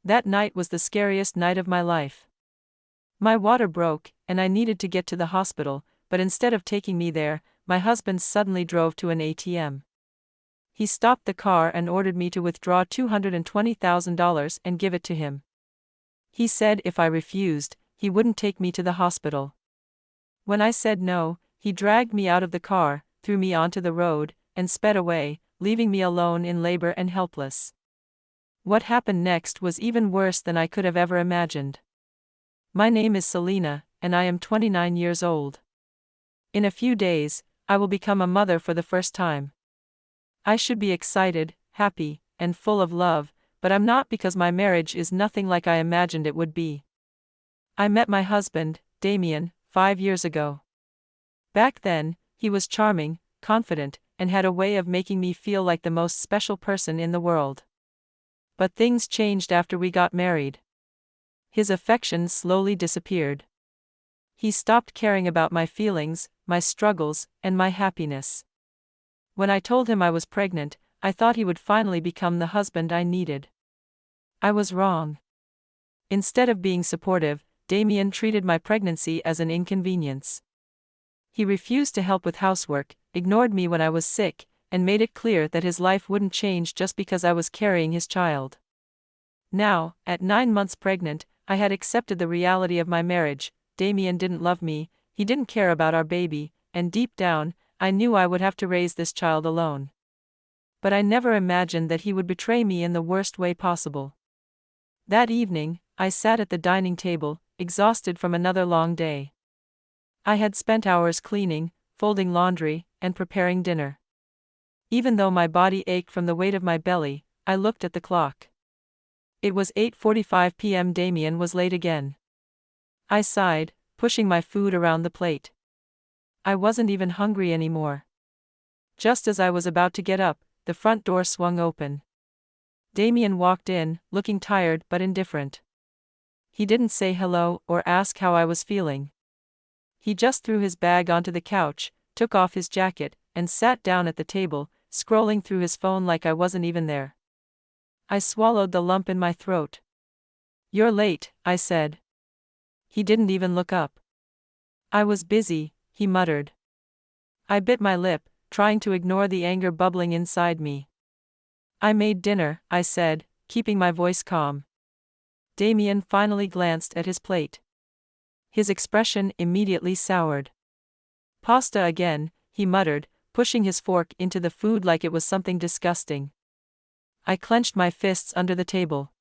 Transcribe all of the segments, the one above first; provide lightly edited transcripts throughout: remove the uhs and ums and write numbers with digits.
That night was the scariest night of my life. My water broke, and I needed to get to the hospital, but instead of taking me there, my husband suddenly drove to an ATM. He stopped the car and ordered me to withdraw $220,000 and give it to him. He said if I refused, he wouldn't take me to the hospital. When I said no, he dragged me out of the car, threw me onto the road, and sped away, leaving me alone in labor and helpless. What happened next was even worse than I could have ever imagined. My name is Selena, and I am 29 years old. In a few days, I will become a mother for the first time. I should be excited, happy, and full of love, but I'm not because my marriage is nothing like I imagined it would be. I met my husband, Damien, 5 years ago. Back then, he was charming, confident, and had a way of making me feel like the most special person in the world. But things changed after we got married. His affection slowly disappeared. He stopped caring about my feelings, my struggles, and my happiness. When I told him I was pregnant, I thought he would finally become the husband I needed. I was wrong. Instead of being supportive, Damien treated my pregnancy as an inconvenience. He refused to help with housework, ignored me when I was sick, and made it clear that his life wouldn't change just because I was carrying his child. Now, at 9 months pregnant, I had accepted the reality of my marriage. Damien didn't love me, he didn't care about our baby, and deep down, I knew I would have to raise this child alone. But I never imagined that he would betray me in the worst way possible. That evening, I sat at the dining table, exhausted from another long day. I had spent hours cleaning, folding laundry, and preparing dinner. Even though my body ached from the weight of my belly, I looked at the clock. It was 8:45 p.m. Damien was late again. I sighed, pushing my food around the plate. I wasn't even hungry anymore. Just as I was about to get up, the front door swung open. Damien walked in, looking tired but indifferent. He didn't say hello or ask how I was feeling. He just threw his bag onto the couch, took off his jacket, and sat down at the table, scrolling through his phone like I wasn't even there. I swallowed the lump in my throat. "You're late," I said. He didn't even look up. "I was busy," he muttered. I bit my lip, trying to ignore the anger bubbling inside me. "I made dinner," I said, keeping my voice calm. Damien finally glanced at his plate. His expression immediately soured. "Pasta again," he muttered, pushing his fork into the food like it was something disgusting. I clenched my fists under the table.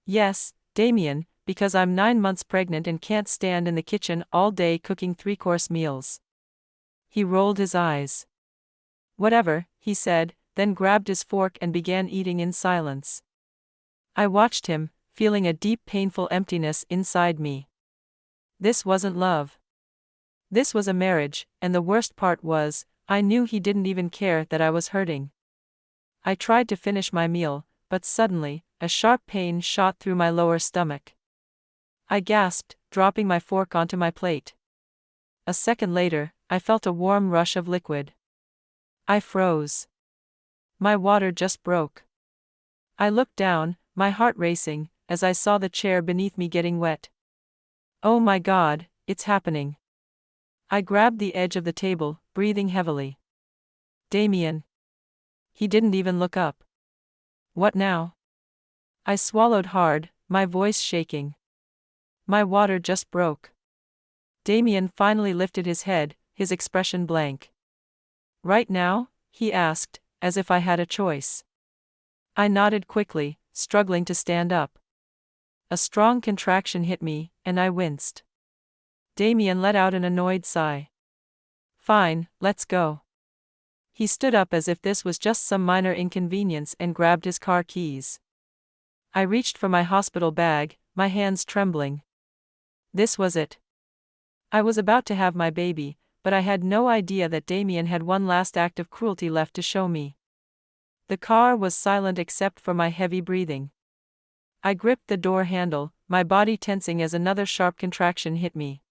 "Yes, Damien, because I'm 9 months pregnant and can't stand in the kitchen all day cooking 3-course meals." He rolled his eyes. "Whatever," he said, then grabbed his fork and began eating in silence. I watched him, feeling a deep painful emptiness inside me. This wasn't love. This was a marriage, and the worst part was, I knew he didn't even care that I was hurting. I tried to finish my meal, but suddenly, a sharp pain shot through my lower stomach. I gasped, dropping my fork onto my plate. A second later, I felt a warm rush of liquid. I froze. My water just broke. I looked down, my heart racing, as I saw the chair beneath me getting wet. Oh my God, it's happening. I grabbed the edge of the table, breathing heavily. "Damien." He didn't even look up. "What now?" I swallowed hard, my voice shaking. "My water just broke." Damien finally lifted his head, his expression blank. "Right now?" he asked, as if I had a choice. I nodded quickly, struggling to stand up. A strong contraction hit me, and I winced. Damien let out an annoyed sigh. "Fine, let's go." He stood up as if this was just some minor inconvenience and grabbed his car keys. I reached for my hospital bag, my hands trembling. This was it. I was about to have my baby, but I had no idea that Damien had one last act of cruelty left to show me. The car was silent except for my heavy breathing. I gripped the door handle, my body tensing as another sharp contraction hit me.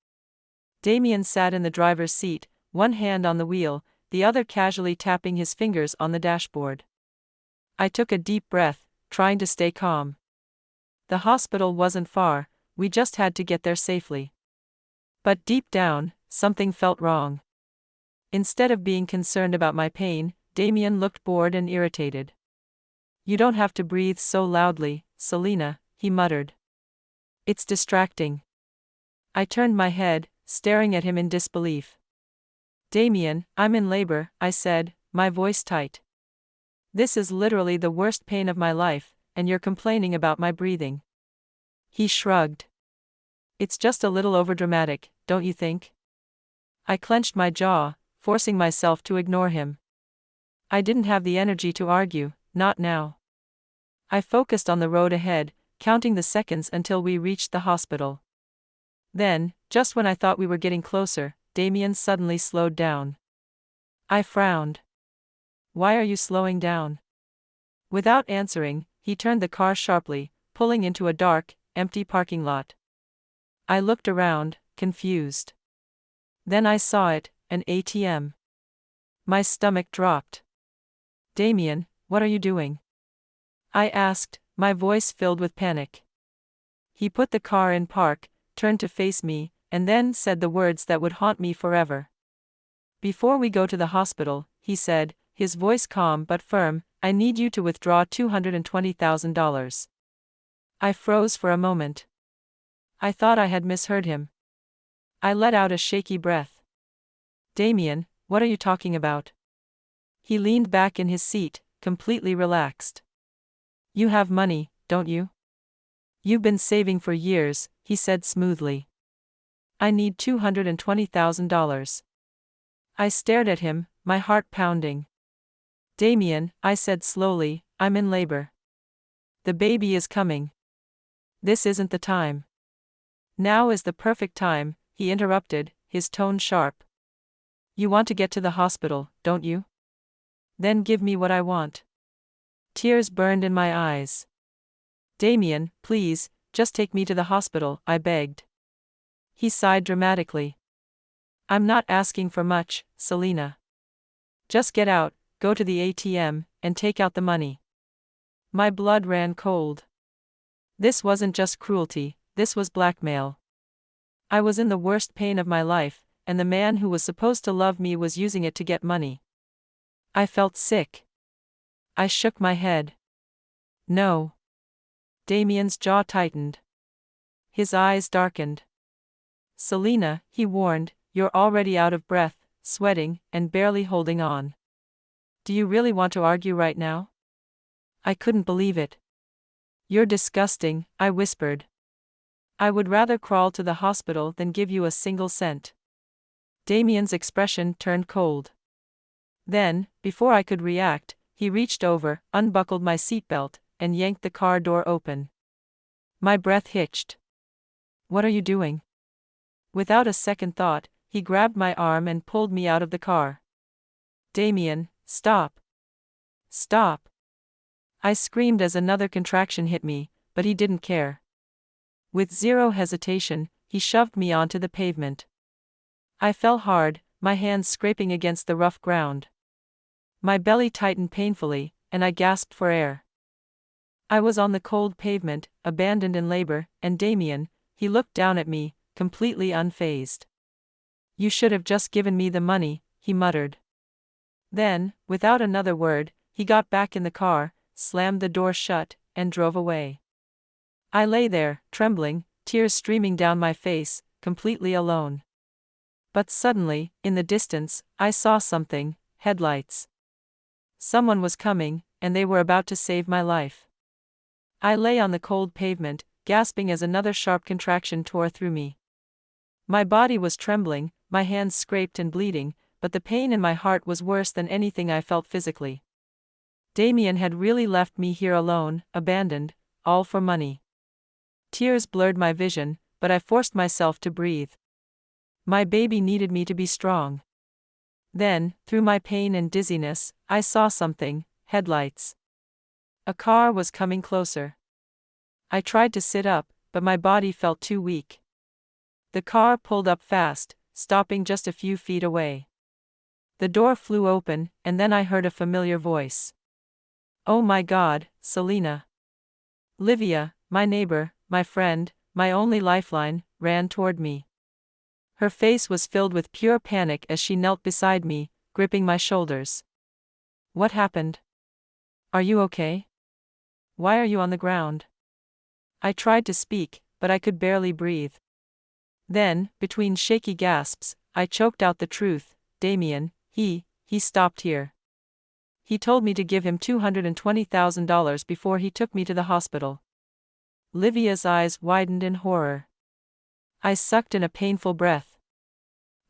Damien sat in the driver's seat, one hand on the wheel, the other casually tapping his fingers on the dashboard. I took a deep breath, trying to stay calm. The hospital wasn't far, we just had to get there safely. But deep down, something felt wrong. Instead of being concerned about my pain, Damien looked bored and irritated. "You don't have to breathe so loudly, Selena," he muttered. "It's distracting." I turned my head, staring at him in disbelief. "Damien, I'm in labor," I said, my voice tight. "This is literally the worst pain of my life, and you're complaining about my breathing." He shrugged. "It's just a little overdramatic, don't you think?" I clenched my jaw, forcing myself to ignore him. I didn't have the energy to argue, not now. I focused on the road ahead, counting the seconds until we reached the hospital. Then, just when I thought we were getting closer, Damien suddenly slowed down. I frowned. "Why are you slowing down?" Without answering, he turned the car sharply, pulling into a dark, empty parking lot. I looked around, confused. Then I saw it, an ATM. My stomach dropped. "Damien, what are you doing?" I asked, my voice filled with panic. He put the car in park, turned to face me, and then said the words that would haunt me forever. "Before we go to the hospital," he said, his voice calm but firm, "I need you to withdraw $220,000. I froze for a moment. I thought I had misheard him. I let out a shaky breath. "Damien, what are you talking about?" He leaned back in his seat, completely relaxed. "You have money, don't you?" "You've been saving for years," he said smoothly. "I need $220,000. I stared at him, my heart pounding. "Damien," I said slowly, "I'm in labor. The baby is coming. This isn't the time." "Now is the perfect time," he interrupted, his tone sharp. "You want to get to the hospital, don't you? Then give me what I want." Tears burned in my eyes. "Damien, please, just take me to the hospital," I begged. He sighed dramatically. "I'm not asking for much, Selena. Just get out, go to the ATM, and take out the money." My blood ran cold. This wasn't just cruelty, this was blackmail. I was in the worst pain of my life, and the man who was supposed to love me was using it to get money. I felt sick. I shook my head. "No." Damien's jaw tightened. His eyes darkened. "Selena," he warned, "you're already out of breath, sweating, and barely holding on. Do you really want to argue right now?" I couldn't believe it. "You're disgusting," I whispered. "I would rather crawl to the hospital than give you a single cent." Damien's expression turned cold. Then, before I could react, he reached over, unbuckled my seatbelt, and yanked the car door open. My breath hitched. "What are you doing?" Without a second thought, he grabbed my arm and pulled me out of the car. "Damien, stop. Stop." I screamed as another contraction hit me, but he didn't care. With zero hesitation, he shoved me onto the pavement. I fell hard, my hands scraping against the rough ground. My belly tightened painfully, and I gasped for air. I was on the cold pavement, abandoned in labor, and Damien, he looked down at me, completely unfazed. "You should have just given me the money," he muttered. Then, without another word, he got back in the car, slammed the door shut, and drove away. I lay there, trembling, tears streaming down my face, completely alone. But suddenly, in the distance, I saw something: headlights. Someone was coming, and they were about to save my life. I lay on the cold pavement, gasping as another sharp contraction tore through me. My body was trembling, my hands scraped and bleeding, but the pain in my heart was worse than anything I felt physically. Damien had really left me here alone, abandoned, all for money. Tears blurred my vision, but I forced myself to breathe. My baby needed me to be strong. Then, through my pain and dizziness, I saw something: headlights. A car was coming closer. I tried to sit up, but my body felt too weak. The car pulled up fast, stopping just a few feet away. The door flew open, and then I heard a familiar voice. "Oh my God, Selena." "Livia," my neighbor, my friend, my only lifeline, ran toward me. Her face was filled with pure panic as she knelt beside me, gripping my shoulders. What happened? Are you okay? Why are you on the ground? I tried to speak, but I could barely breathe. Then, between shaky gasps, I choked out the truth. Damien, he stopped here. He told me to give him $220,000 before he took me to the hospital. Livia's eyes widened in horror. I sucked in a painful breath.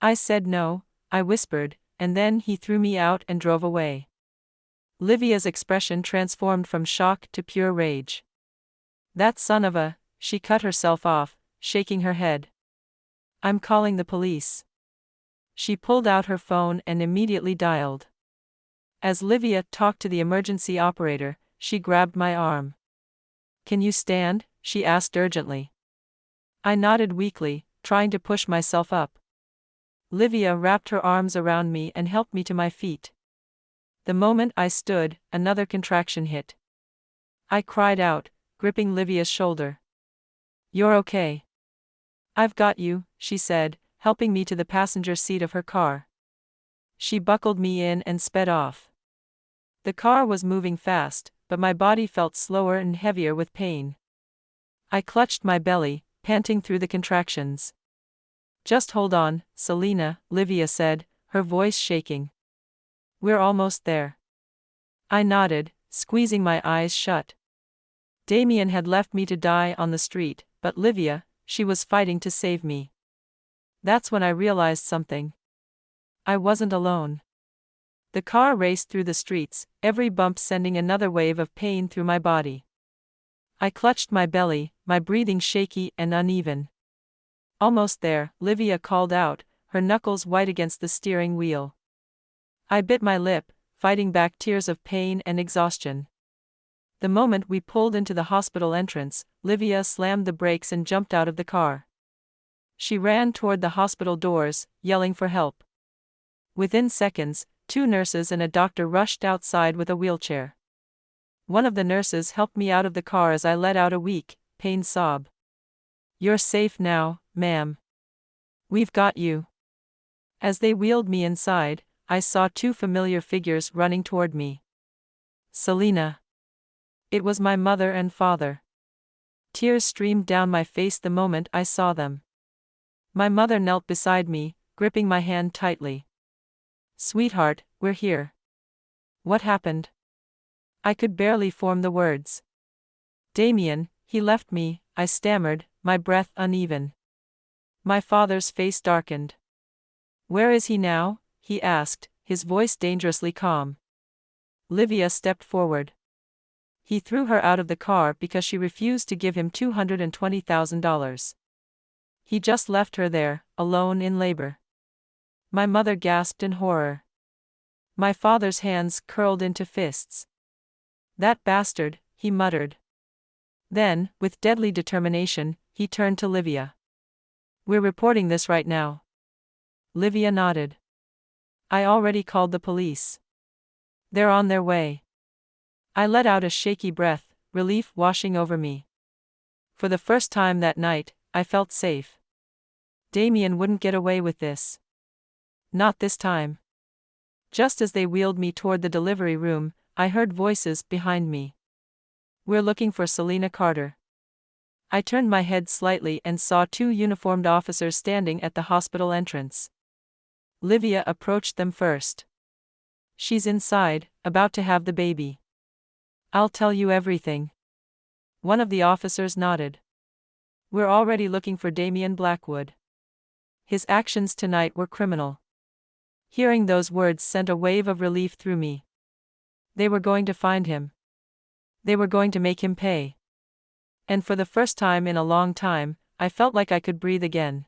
I said no, I whispered, and then he threw me out and drove away. Livia's expression transformed from shock to pure rage. That son of a, she cut herself off, shaking her head. I'm calling the police. She pulled out her phone and immediately dialed. As Livia talked to the emergency operator, she grabbed my arm. Can you stand? She asked urgently. I nodded weakly, trying to push myself up. Livia wrapped her arms around me and helped me to my feet. The moment I stood, another contraction hit. I cried out, gripping Livia's shoulder. You're okay. I've got you, she said, helping me to the passenger seat of her car. She buckled me in and sped off. The car was moving fast, but my body felt slower and heavier with pain. I clutched my belly, panting through the contractions. Just hold on, Selena, Livia said, her voice shaking. We're almost there. I nodded, squeezing my eyes shut. Damien had left me to die on the street, but Livia, she was fighting to save me. That's when I realized something. I wasn't alone. The car raced through the streets, every bump sending another wave of pain through my body. I clutched my belly, my breathing shaky and uneven. Almost there, Livia called out, her knuckles white against the steering wheel. I bit my lip, fighting back tears of pain and exhaustion. The moment we pulled into the hospital entrance, Livia slammed the brakes and jumped out of the car. She ran toward the hospital doors, yelling for help. Within seconds, 2 nurses and a doctor rushed outside with a wheelchair. One of the nurses helped me out of the car as I let out a weak, pained sob. You're safe now, ma'am. We've got you. As they wheeled me inside, I saw 2 familiar figures running toward me. Selena. It was my mother and father. Tears streamed down my face the moment I saw them. My mother knelt beside me, gripping my hand tightly. Sweetheart, we're here. What happened? I could barely form the words. Damien, he left me, I stammered, my breath uneven. My father's face darkened. Where is he now? He asked, his voice dangerously calm. Livia stepped forward. He threw her out of the car because she refused to give him $220,000. He just left her there, alone in labor. My mother gasped in horror. My father's hands curled into fists. That bastard, he muttered. Then, with deadly determination, he turned to Livia. We're reporting this right now. Livia nodded. I already called the police. They're on their way. I let out a shaky breath, relief washing over me. For the first time that night, I felt safe. Damien wouldn't get away with this. Not this time. Just as they wheeled me toward the delivery room, I heard voices behind me. We're looking for Selena Carter. I turned my head slightly and saw 2 uniformed officers standing at the hospital entrance. Livia approached them first. She's inside, about to have the baby. I'll tell you everything. One of the officers nodded. We're already looking for Damien Blackwood. His actions tonight were criminal. Hearing those words sent a wave of relief through me. They were going to find him. They were going to make him pay. And for the first time in a long time, I felt like I could breathe again.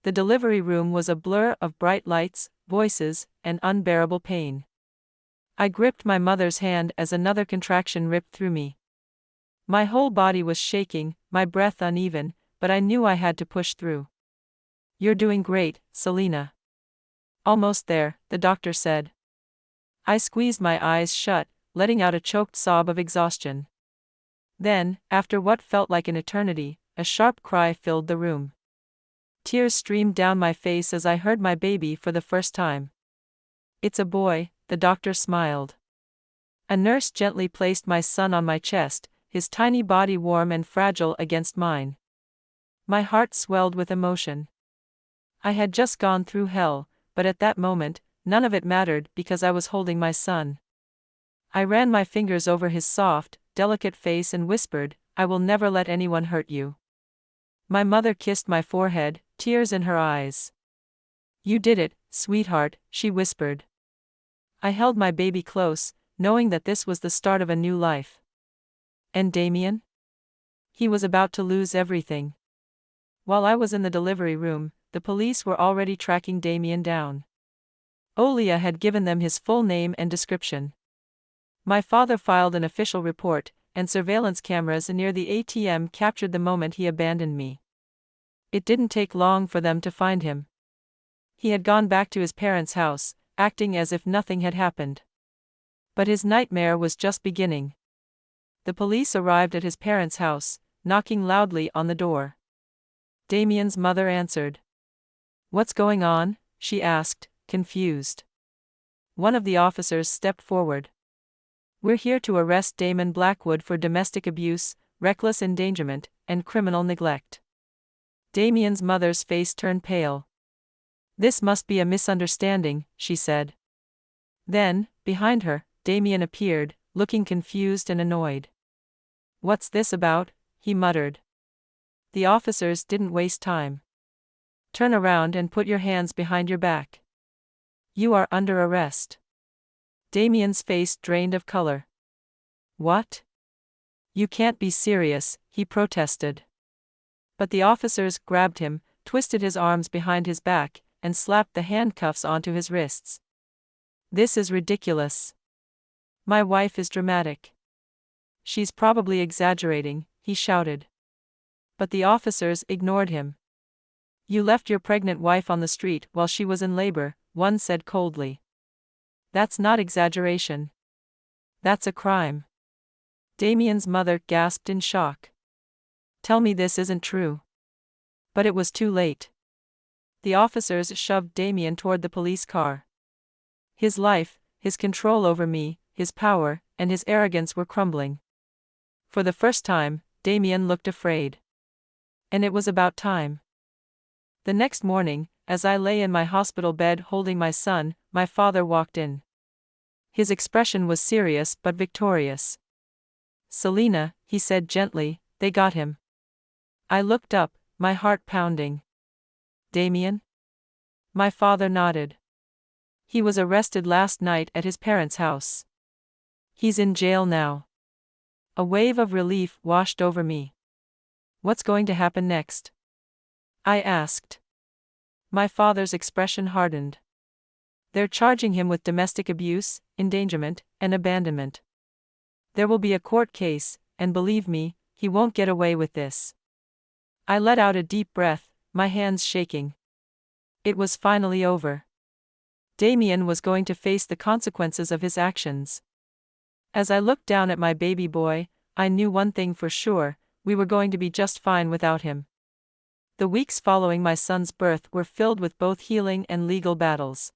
The delivery room was a blur of bright lights, voices, and unbearable pain. I gripped my mother's hand as another contraction ripped through me. My whole body was shaking, my breath uneven, but I knew I had to push through. You're doing great, Selena. Almost there, the doctor said. I squeezed my eyes shut, letting out a choked sob of exhaustion. Then, after what felt like an eternity, a sharp cry filled the room. Tears streamed down my face as I heard my baby for the first time. "It's a boy," the doctor smiled. A nurse gently placed my son on my chest, his tiny body warm and fragile against mine. My heart swelled with emotion. I had just gone through hell, but at that moment, none of it mattered because I was holding my son. I ran my fingers over his soft, delicate face and whispered, "I will never let anyone hurt you." My mother kissed my forehead, tears in her eyes. "You did it, sweetheart," she whispered. I held my baby close, knowing that this was the start of a new life. And Damien? He was about to lose everything. While I was in the delivery room, the police were already tracking Damien down. Olia had given them his full name and description. My father filed an official report, and surveillance cameras near the ATM captured the moment he abandoned me. It didn't take long for them to find him. He had gone back to his parents' house, acting as if nothing had happened. But his nightmare was just beginning. The police arrived at his parents' house, knocking loudly on the door. Damien's mother answered. "What's going on?" she asked, confused. One of the officers stepped forward. "We're here to arrest Damon Blackwood for domestic abuse, reckless endangerment, and criminal neglect." Damien's mother's face turned pale. "This must be a misunderstanding," she said. Then, behind her, Damien appeared, looking confused and annoyed. "What's this about?" he muttered. The officers didn't waste time. "Turn around and put your hands behind your back. You are under arrest." Damien's face drained of color. "What? You can't be serious," he protested. But the officers grabbed him, twisted his arms behind his back, and slapped the handcuffs onto his wrists. "This is ridiculous. My wife is dramatic. She's probably exaggerating," he shouted. But the officers ignored him. "You left your pregnant wife on the street while she was in labor," one said coldly. "That's not exaggeration. That's a crime." Damien's mother gasped in shock. "Tell me this isn't true." But it was too late. The officers shoved Damien toward the police car. His life, his control over me, his power, and his arrogance were crumbling. For the first time, Damien looked afraid. And it was about time. The next morning, as I lay in my hospital bed holding my son, my father walked in. His expression was serious but victorious. "Selena," he said gently, "they got him." I looked up, my heart pounding. "Damien?" My father nodded. "He was arrested last night at his parents' house. He's in jail now." A wave of relief washed over me. "What's going to happen next?" I asked. My father's expression hardened. "They're charging him with domestic abuse, endangerment, and abandonment. There will be a court case, and believe me, he won't get away with this." I let out a deep breath, my hands shaking. It was finally over. Damien was going to face the consequences of his actions. As I looked down at my baby boy, I knew one thing for sure: we were going to be just fine without him. The weeks following my son's birth were filled with both healing and legal battles.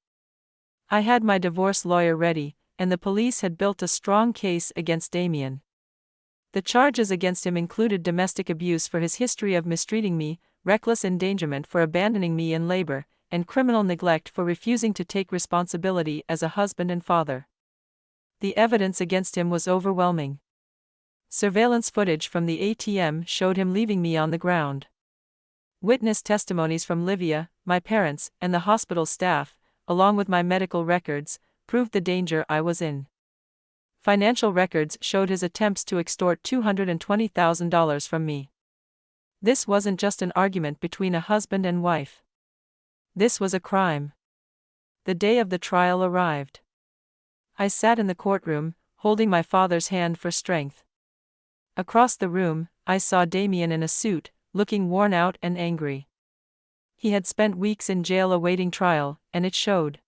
I had my divorce lawyer ready, and the police had built a strong case against Damien. The charges against him included domestic abuse for his history of mistreating me, reckless endangerment for abandoning me in labor, and criminal neglect for refusing to take responsibility as a husband and father. The evidence against him was overwhelming. Surveillance footage from the ATM showed him leaving me on the ground. Witness testimonies from Livia, my parents, and the hospital staff, along with my medical records, proved the danger I was in. Financial records showed his attempts to extort $220,000 from me. This wasn't just an argument between a husband and wife. This was a crime. The day of the trial arrived. I sat in the courtroom, holding my father's hand for strength. Across the room, I saw Damien in a suit, looking worn out and angry. He had spent weeks in jail awaiting trial, and it showed.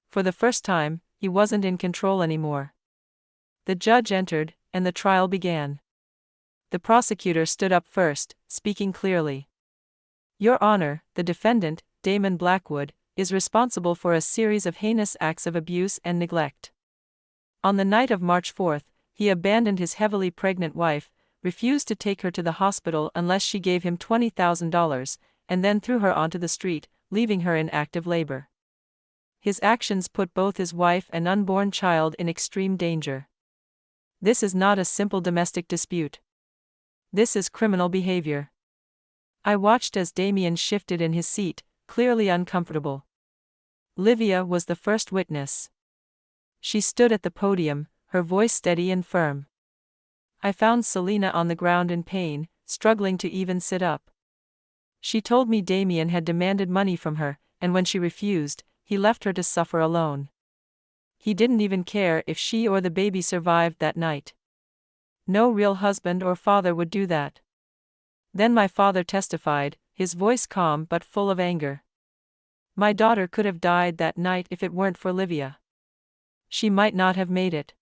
For the first time, he wasn't in control anymore. The judge entered, and the trial began. The prosecutor stood up first, speaking clearly. Your Honor, the defendant, Damon Blackwood, is responsible for a series of heinous acts of abuse and neglect. On the night of March 4, he abandoned his heavily pregnant wife, refused to take her to the hospital unless she gave him $20,000, and then threw her onto the street, leaving her in active labor. His actions put both his wife and unborn child in extreme danger. This is not a simple domestic dispute. This is criminal behavior. I watched as Damien shifted in his seat, clearly uncomfortable. Livia was the first witness. She stood at the podium, her voice steady and firm. I found Selena on the ground in pain, struggling to even sit up. She told me Damien had demanded money from her, and when she refused, he left her to suffer alone. He didn't even care if she or the baby survived that night. No real husband or father would do that. Then my father testified, his voice calm but full of anger. My daughter could have died that night if it weren't for Livia. She might not have made it.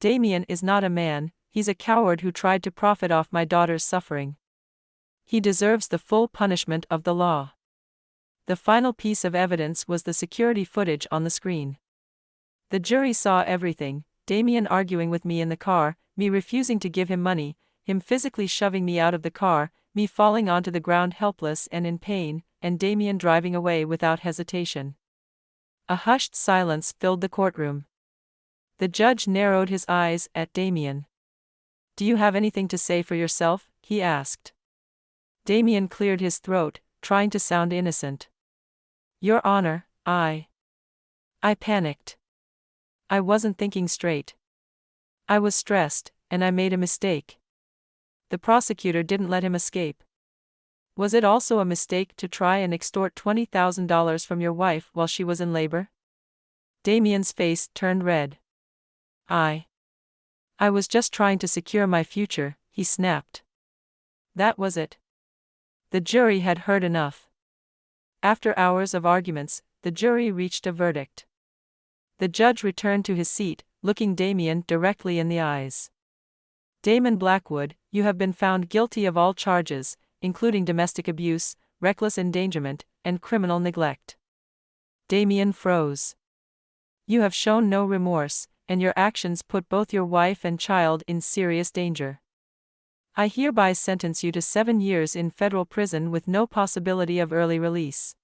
Damien is not a man, he's a coward who tried to profit off my daughter's suffering. He deserves the full punishment of the law. The final piece of evidence was the security footage on the screen. The jury saw everything: Damien arguing with me in the car, me refusing to give him money, him physically shoving me out of the car, me falling onto the ground helpless and in pain, and Damien driving away without hesitation. A hushed silence filled the courtroom. The judge narrowed his eyes at Damien. "Do you have anything to say for yourself?" he asked. Damien cleared his throat, trying to sound innocent. "Your Honor, I panicked. I wasn't thinking straight. I was stressed, and I made a mistake." The prosecutor didn't let him escape. "Was it also a mistake to try and extort $20,000 from your wife while she was in labor?" Damien's face turned red. I was just trying to secure my future," he snapped. That was it. The jury had heard enough. After hours of arguments, the jury reached a verdict. The judge returned to his seat, looking Damien directly in the eyes. "Damon Blackwood, you have been found guilty of all charges, including domestic abuse, reckless endangerment, and criminal neglect." Damien froze. "You have shown no remorse, and your actions put both your wife and child in serious danger. I hereby sentence you to 7 years in federal prison with no possibility of early release."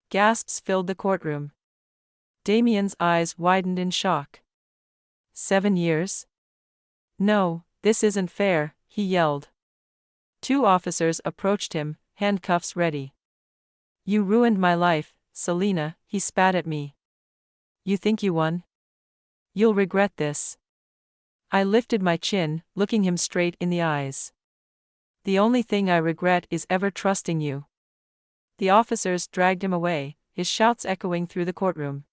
Gasps filled the courtroom. Damien's eyes widened in shock. 7 years? "No, this isn't fair," he yelled. 2 officers approached him, handcuffs ready. "You ruined my life, Selena," he spat at me. "You think you won? You'll regret this." I lifted my chin, looking him straight in the eyes. "The only thing I regret is ever trusting you." The officers dragged him away, his shouts echoing through the courtroom.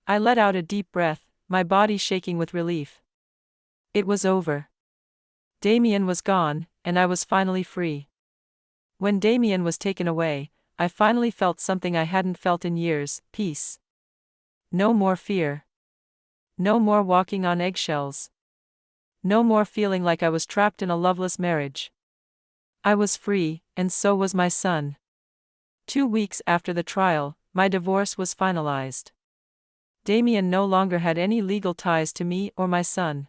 I let out a deep breath, my body shaking with relief. It was over. Damien was gone, and I was finally free. When Damien was taken away, I finally felt something I hadn't felt in years: peace. No more fear. No more walking on eggshells. No more feeling like I was trapped in a loveless marriage. I was free, and so was my son. 2 weeks after the trial, my divorce was finalized. Damien no longer had any legal ties to me or my son.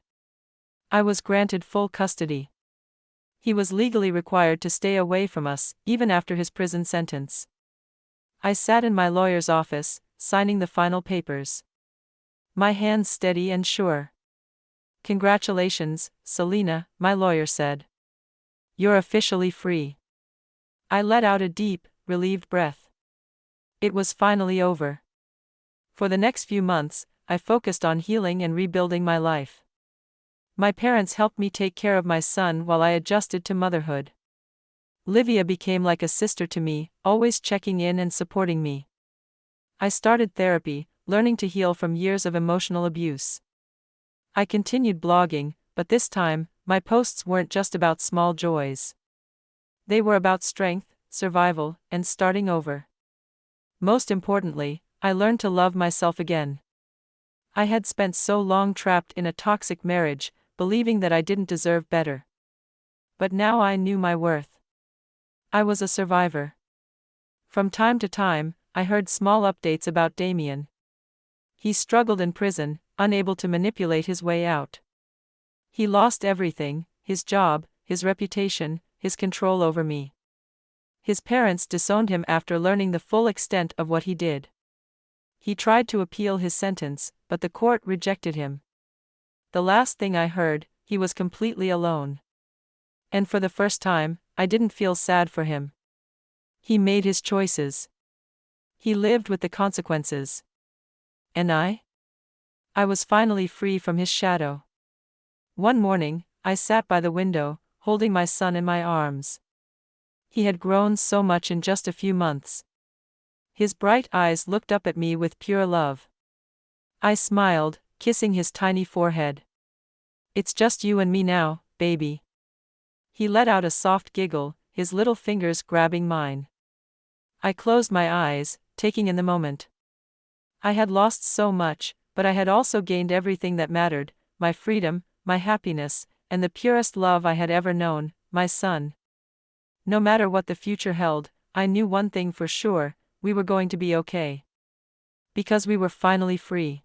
I was granted full custody. He was legally required to stay away from us, even after his prison sentence. I sat in my lawyer's office, signing the final papers. My hands steady and sure. "Congratulations, Selena," my lawyer said. "You're officially free." I let out a deep, relieved breath. It was finally over. For the next few months, I focused on healing and rebuilding my life. My parents helped me take care of my son while I adjusted to motherhood. Livia became like a sister to me, always checking in and supporting me. I started therapy, learning to heal from years of emotional abuse. I continued blogging, but this time, my posts weren't just about small joys. They were about strength, survival, and starting over. Most importantly, I learned to love myself again. I had spent so long trapped in a toxic marriage, believing that I didn't deserve better. but now I knew my worth. I was a survivor. From time to time, I heard small updates about Damien. He struggled in prison, unable to manipulate his way out. He lost everything: his job, his reputation, his control over me. His parents disowned him after learning the full extent of what he did. He tried to appeal his sentence, but the court rejected him. The last thing I heard, he was completely alone. And for the first time, I didn't feel sad for him. He made his choices. He lived with the consequences. And I? I was finally free from his shadow. One morning, I sat by the window, holding my son in my arms. He had grown so much in just a few months. His bright eyes looked up at me with pure love. I smiled, kissing his tiny forehead. "It's just you and me now, baby." He let out a soft giggle, his little fingers grabbing mine. I closed my eyes, taking in the moment. I had lost so much, but I had also gained everything that mattered: my freedom, my happiness, and the purest love I had ever known, my son. No matter what the future held, I knew one thing for sure: we were going to be okay. Because we were finally free.